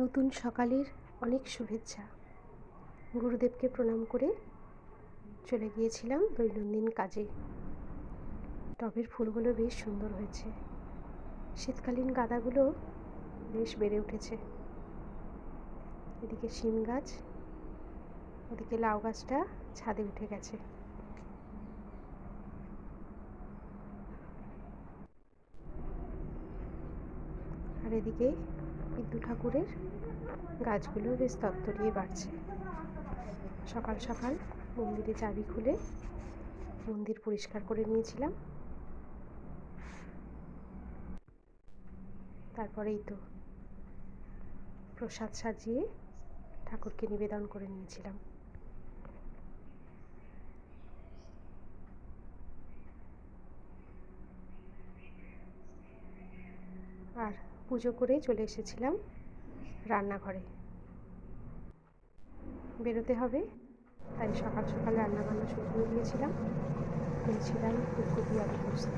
নতুন সকালের অনেক শুভেচ্ছা। গুরুদেবকে প্রণাম করে চলে গিয়েছিলাম দৈনন্দিন কাজে। টবের ফুলগুলো বেশ সুন্দর হয়েছে। শীতকালীন গাঁদাগুলো বেশ বেড়ে উঠেছে। এদিকে শিম গাছ, ওদিকে লাউ গাছটা ছাদে উঠে গেছে। আর এদিকে বিদ্যু ঠাকুরের গাছগুলো বেশ তত্তরিয়ে বাড়ছে। সকাল সকাল মন্দিরে চাবি খুলে মন্দির পরিষ্কার করে নিয়েছিলাম। তারপরেই তো প্রসাদ সাজিয়ে ঠাকুরকে নিবেদন করে নিয়েছিলাম। আর পুজো করে চলে এসেছিলাম রান্নাঘরে। বেরোতে হবে, তাই সকাল সকাল রান্নাবান্না শুরু করে দিয়েছিলাম। করেছিলাম ফুলকপি আলু পোস্ত,